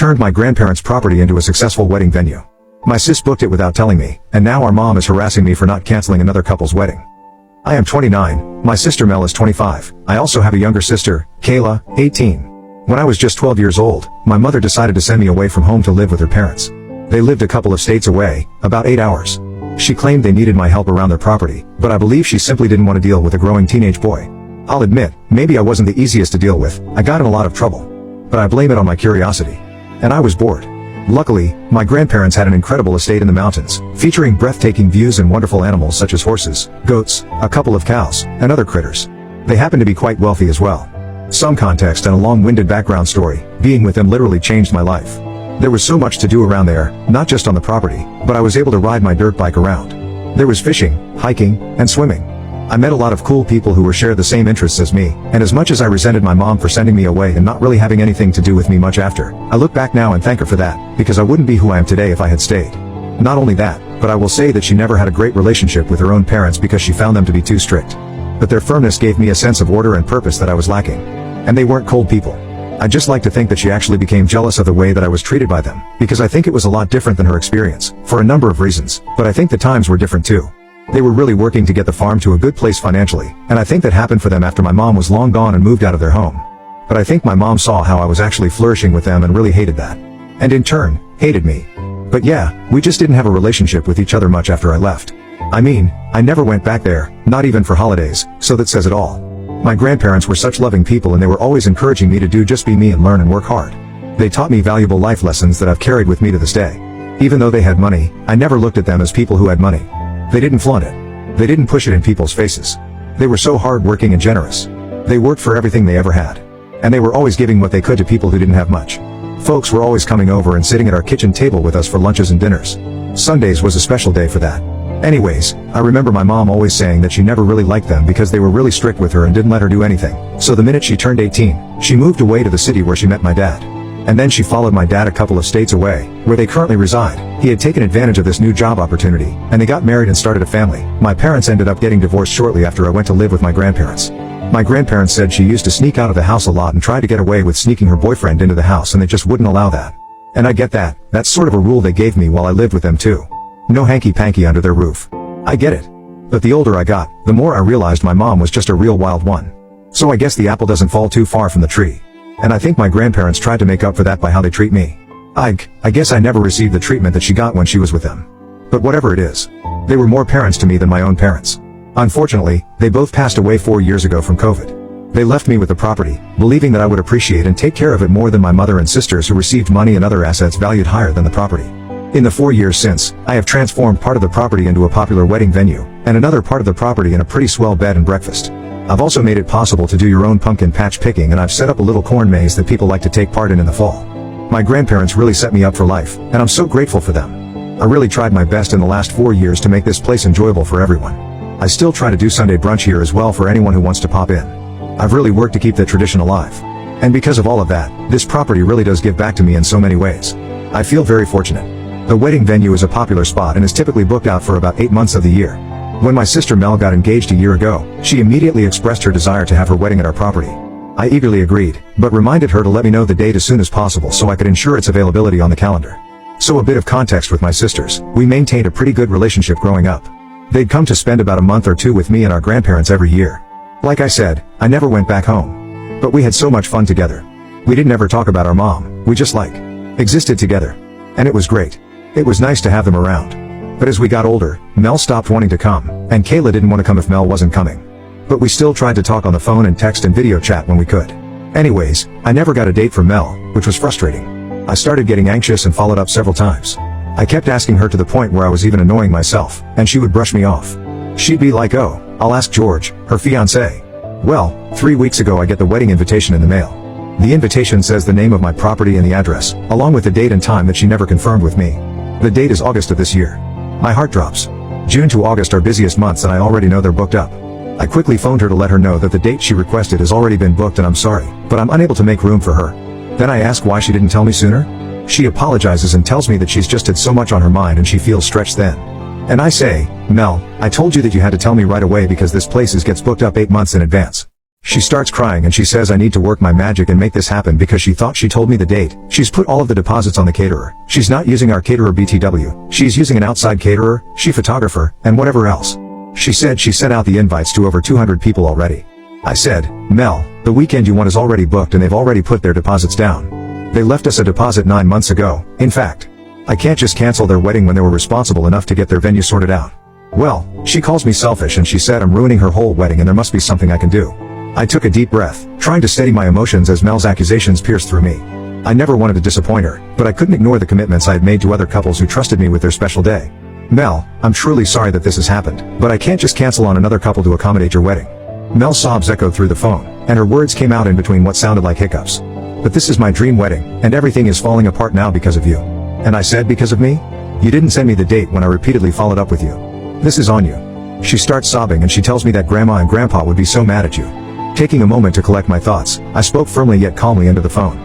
turned my grandparents' property into a successful wedding venue. My sis booked it without telling me, and now our mom is harassing me for not canceling another couple's wedding. I am 29, my sister Mel is 25, I also have a younger sister, Kayla, 18. When I was just 12 years old, my mother decided to send me away from home to live with her parents. They lived a couple of states away, about 8 hours. She claimed they needed my help around their property, but I believe she simply didn't want to deal with a growing teenage boy. I'll admit, maybe I wasn't the easiest to deal with, I got in a lot of trouble. But I blame it on my curiosity. And I was bored. Luckily, my grandparents had an incredible estate in the mountains, featuring breathtaking views and wonderful animals such as horses, goats, a couple of cows, and other critters. They happened to be quite wealthy as well. Some context and a long-winded background story, being with them literally changed my life. There was so much to do around there, not just on the property, but I was able to ride my dirt bike around. There was fishing, hiking, and swimming. I met a lot of cool people who shared the same interests as me, and as much as I resented my mom for sending me away and not really having anything to do with me much after, I look back now and thank her for that, because I wouldn't be who I am today if I had stayed. Not only that, but I will say that she never had a great relationship with her own parents because she found them to be too strict. But their firmness gave me a sense of order and purpose that I was lacking. And they weren't cold people. I'd just like to think that she actually became jealous of the way that I was treated by them, because I think it was a lot different than her experience, for a number of reasons, but I think the times were different too. They were really working to get the farm to a good place financially, and I think that happened for them after my mom was long gone and moved out of their home. But I think my mom saw how I was actually flourishing with them and really hated that. And in turn, hated me. But yeah, we just didn't have a relationship with each other much after I left. I mean, I never went back there, not even for holidays, so that says it all. My grandparents were such loving people and they were always encouraging me to just be me and learn and work hard. They taught me valuable life lessons that I've carried with me to this day. Even though they had money, I never looked at them as people who had money. They didn't flaunt it. They didn't push it in people's faces. They were so hardworking and generous. They worked for everything they ever had. And they were always giving what they could to people who didn't have much. Folks were always coming over and sitting at our kitchen table with us for lunches and dinners. Sundays was a special day for that. Anyways, I remember my mom always saying that she never really liked them because they were really strict with her and didn't let her do anything. So the minute she turned 18, she moved away to the city where she met my dad. And then she followed my dad a couple of states away, where they currently reside. He had taken advantage of this new job opportunity, and they got married and started a family. My parents ended up getting divorced shortly after I went to live with my grandparents. My grandparents said she used to sneak out of the house a lot and tried to get away with sneaking her boyfriend into the house, and they just wouldn't allow that. And I get that. That's sort of a rule they gave me while I lived with them too. No hanky-panky under their roof. I get it. But the older I got, the more I realized my mom was just a real wild one. So I guess the apple doesn't fall too far from the tree. And I think my grandparents tried to make up for that by how they treat me. I guess I never received the treatment that she got when she was with them. But whatever it is, they were more parents to me than my own parents. Unfortunately, they both passed away 4 years ago from COVID. They left me with the property, believing that I would appreciate and take care of it more than my mother and sisters who received money and other assets valued higher than the property. In the 4 years since, I have transformed part of the property into a popular wedding venue, and another part of the property in a pretty swell bed and breakfast. I've also made it possible to do your own pumpkin patch picking, and I've set up a little corn maze that people like to take part in the fall. My grandparents really set me up for life, and I'm so grateful for them. I really tried my best in the last 4 years to make this place enjoyable for everyone. I still try to do Sunday brunch here as well for anyone who wants to pop in. I've really worked to keep that tradition alive. And because of all of that, this property really does give back to me in so many ways. I feel very fortunate. The wedding venue is a popular spot and is typically booked out for about 8 months of the year. When my sister Mel got engaged a year ago, she immediately expressed her desire to have her wedding at our property. I eagerly agreed, but reminded her to let me know the date as soon as possible so I could ensure its availability on the calendar. So a bit of context with my sisters, we maintained a pretty good relationship growing up. They'd come to spend about a month or two with me and our grandparents every year. Like I said, I never went back home. But we had so much fun together. We didn't ever talk about our mom, we just existed together. And it was great. It was nice to have them around. But as we got older, Mel stopped wanting to come, and Kayla didn't want to come if Mel wasn't coming. But we still tried to talk on the phone and text and video chat when we could. Anyways, I never got a date from Mel, which was frustrating. I started getting anxious and followed up several times. I kept asking her to the point where I was even annoying myself, and she would brush me off. She'd be like, "Oh, I'll ask George, her fiancé." Well, 3 weeks ago I get the wedding invitation in the mail. The invitation says the name of my property and the address, along with the date and time that she never confirmed with me. The date is August of this year. My heart drops. June to August are busiest months and I already know they're booked up. I quickly phoned her to let her know that the date she requested has already been booked and I'm sorry, but I'm unable to make room for her. Then I ask why she didn't tell me sooner. She apologizes and tells me that she's just had so much on her mind and she feels stretched thin. And I say, "Mel, I told you that you had to tell me right away because this place gets booked up 8 months in advance." She starts crying and she says I need to work my magic and make this happen because she thought she told me the date. She's put all of the deposits on the caterer. She's not using our caterer BTW. She's using an outside caterer, she photographer, and whatever else. She said she sent out the invites to over 200 people already. I said, Mel, the weekend you want is already booked and they've already put their deposits down. They left us a deposit 9 months ago. In fact, I can't just cancel their wedding when they were responsible enough to get their venue sorted out. Well, she calls me selfish and she said I'm ruining her whole wedding and there must be something I can do. I took a deep breath, trying to steady my emotions as Mel's accusations pierced through me. I never wanted to disappoint her, but I couldn't ignore the commitments I had made to other couples who trusted me with their special day. Mel, I'm truly sorry that this has happened, but I can't just cancel on another couple to accommodate your wedding. Mel's sobs echoed through the phone, and her words came out in between what sounded like hiccups. But this is my dream wedding, and everything is falling apart now because of you. And I said because of me? You didn't send me the date when I repeatedly followed up with you. This is on you. She starts sobbing and she tells me that Grandma and Grandpa would be so mad at you. Taking a moment to collect my thoughts, I spoke firmly yet calmly into the phone.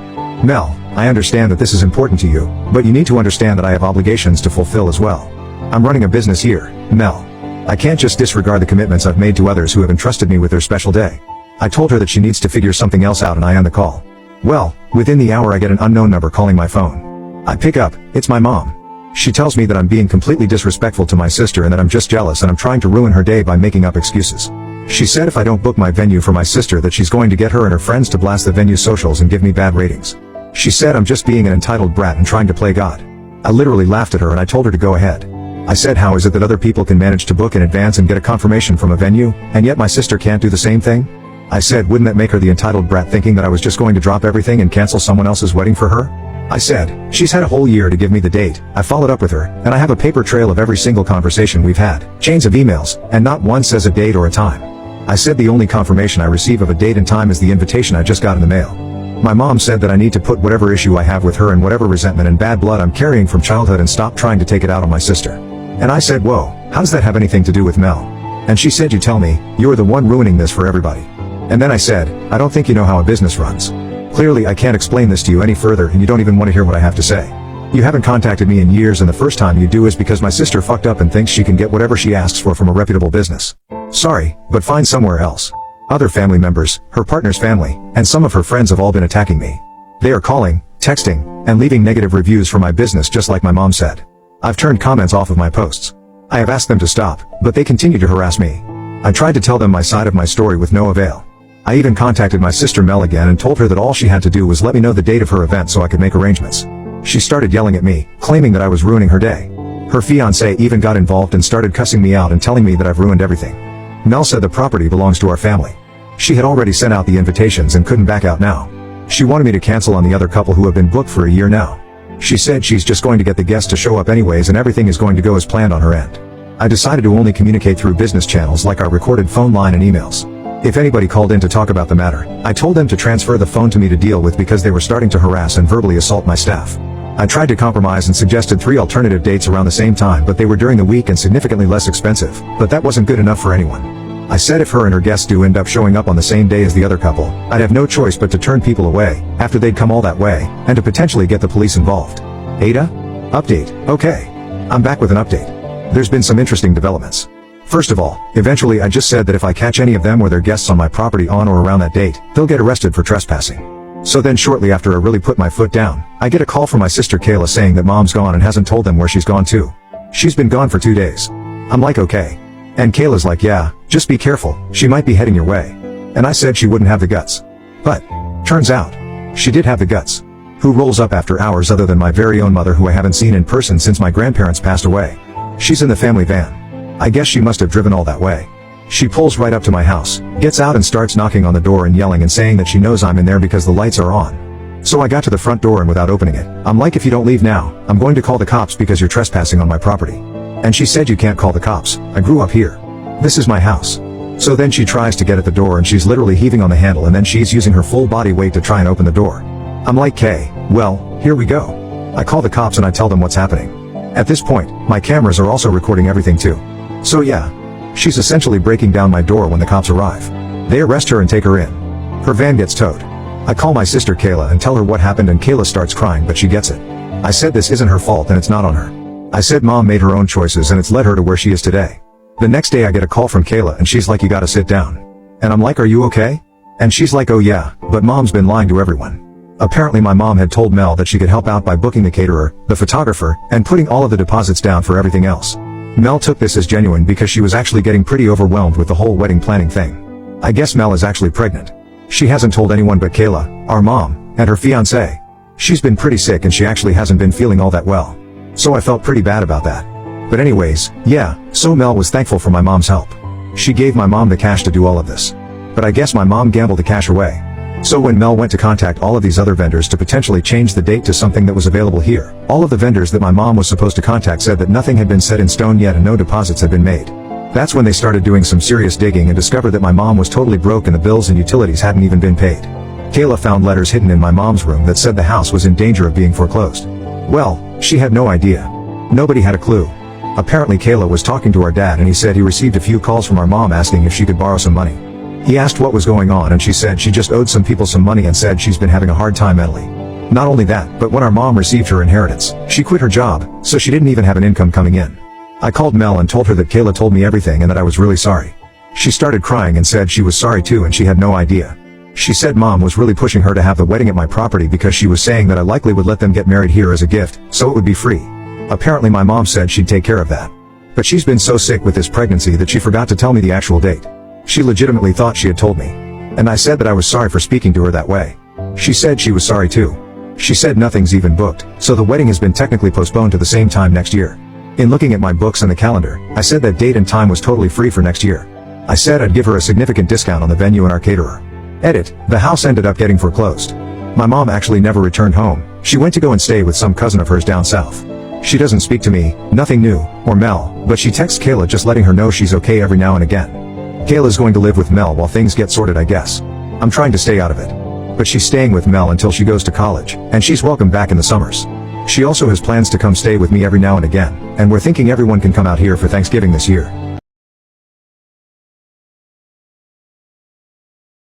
Mel, I understand that this is important to you, but you need to understand that I have obligations to fulfill as well. I'm running a business here, Mel. I can't just disregard the commitments I've made to others who have entrusted me with their special day. I told her that she needs to figure something else out and I end the call. Well, within the hour I get an unknown number calling my phone. I pick up, it's my mom. She tells me that I'm being completely disrespectful to my sister and that I'm just jealous and I'm trying to ruin her day by making up excuses. She said if I don't book my venue for my sister that she's going to get her and her friends to blast the venue socials and give me bad ratings. She said I'm just being an entitled brat and trying to play God. I literally laughed at her and I told her to go ahead. I said how is it that other people can manage to book in advance and get a confirmation from a venue, and yet my sister can't do the same thing? I said wouldn't that make her the entitled brat thinking that I was just going to drop everything and cancel someone else's wedding for her? I said, she's had a whole year to give me the date. I followed up with her, and I have a paper trail of every single conversation we've had, chains of emails, and not one says a date or a time. I said the only confirmation I receive of a date and time is the invitation I just got in the mail. My mom said that I need to put whatever issue I have with her and whatever resentment and bad blood I'm carrying from childhood and stop trying to take it out on my sister. And I said, whoa, how does that have anything to do with Mel? And she said, you tell me, you're the one ruining this for everybody. And then I said, I don't think you know how a business runs. Clearly I can't explain this to you any further and you don't even want to hear what I have to say. You haven't contacted me in years and the first time you do is because my sister fucked up and thinks she can get whatever she asks for from a reputable business. Sorry, but find somewhere else. Other family members, her partner's family, and some of her friends have all been attacking me. They are calling, texting, and leaving negative reviews for my business just like my mom said. I've turned comments off of my posts. I have asked them to stop, but they continue to harass me. I tried to tell them my side of my story with no avail. I even contacted my sister Mel again and told her that all she had to do was let me know the date of her event so I could make arrangements. She started yelling at me, claiming that I was ruining her day. Her fiancé even got involved and started cussing me out and telling me that I've ruined everything. Mel said the property belongs to our family. She had already sent out the invitations and couldn't back out now. She wanted me to cancel on the other couple who have been booked for a year now. She said she's just going to get the guests to show up anyways and everything is going to go as planned on her end. I decided to only communicate through business channels like our recorded phone line and emails. If anybody called in to talk about the matter, I told them to transfer the phone to me to deal with because they were starting to harass and verbally assault my staff. I tried to compromise and suggested 3 alternative dates around the same time, but they were during the week and significantly less expensive, but that wasn't good enough for anyone. I said if her and her guests do end up showing up on the same day as the other couple, I'd have no choice but to turn people away, after they'd come all that way, and to potentially get the police involved. Ada? Update. Okay. I'm back with an update. There's been some interesting developments. First of all, eventually I just said that if I catch any of them or their guests on my property on or around that date, they'll get arrested for trespassing. So then shortly after I really put my foot down, I get a call from my sister Kayla saying that mom's gone and hasn't told them where she's gone to. She's been gone for 2 days. I'm like okay. And Kayla's like yeah, just be careful, she might be heading your way. And I said she wouldn't have the guts. But, turns out, she did have the guts. Who rolls up after hours other than my very own mother who I haven't seen in person since my grandparents passed away. She's in the family van. I guess she must have driven all that way. She pulls right up to my house, gets out and starts knocking on the door and yelling and saying that she knows I'm in there because the lights are on. So I got to the front door and without opening it, I'm like if you don't leave now, I'm going to call the cops because you're trespassing on my property. And she said you can't call the cops, I grew up here. This is my house. So then she tries to get at the door and she's literally heaving on the handle and then she's using her full body weight to try and open the door. I'm like Kay, well, here we go. I call the cops and I tell them what's happening. At this point, my cameras are also recording everything too. So yeah. She's essentially breaking down my door when the cops arrive. They arrest her and take her in. Her van gets towed. I call my sister Kayla and tell her what happened and Kayla starts crying but she gets it. I said this isn't her fault and it's not on her. I said mom made her own choices and it's led her to where she is today. The next day I get a call from Kayla and she's like you gotta sit down. And I'm like are you okay? And she's like, oh yeah, but mom's been lying to everyone. Apparently my mom had told Mel that she could help out by booking the caterer, the photographer, and putting all of the deposits down for everything else. Mel took this as genuine because she was actually getting pretty overwhelmed with the whole wedding planning thing. I guess Mel is actually pregnant. She hasn't told anyone but Kayla, our mom, and her fiancé. She's been pretty sick and she actually hasn't been feeling all that well. So I felt pretty bad about that. But anyways, yeah, so Mel was thankful for my mom's help. She gave my mom the cash to do all of this. But I guess my mom gambled the cash away. So when Mel went to contact all of these other vendors to potentially change the date to something that was available here, all of the vendors that my mom was supposed to contact said that nothing had been set in stone yet and no deposits had been made. That's when they started doing some serious digging and discovered that my mom was totally broke and the bills and utilities hadn't even been paid. Kayla found letters hidden in my mom's room that said the house was in danger of being foreclosed. Well, she had no idea. Nobody had a clue. Apparently Kayla was talking to our dad and he said he received a few calls from our mom asking if she could borrow some money. He asked what was going on and she said she just owed some people some money and said she's been having a hard time mentally. Not only that, but when our mom received her inheritance, she quit her job, so she didn't even have an income coming in. I called Mel and told her that Kayla told me everything and that I was really sorry. She started crying and said she was sorry too and she had no idea. She said mom was really pushing her to have the wedding at my property because she was saying that I likely would let them get married here as a gift, so it would be free. Apparently my mom said she'd take care of that. But she's been so sick with this pregnancy that she forgot to tell me the actual date. She legitimately thought she had told me. And I said that I was sorry for speaking to her that way. She said she was sorry too. She said nothing's even booked, so the wedding has been technically postponed to the same time next year. In looking at my books and the calendar, I said that date and time was totally free for next year. I said I'd give her a significant discount on the venue and our caterer. Edit, the house ended up getting foreclosed. My mom actually never returned home. She went to go and stay with some cousin of hers down south. She doesn't speak to me, nothing new, or Mel, but she texts Kayla just letting her know she's okay every now and again. Kayla's going to live with Mel while things get sorted, I guess. I'm trying to stay out of it. But she's staying with Mel until she goes to college, and she's welcome back in the summers. She also has plans to come stay with me every now and again, and we're thinking everyone can come out here for Thanksgiving this year.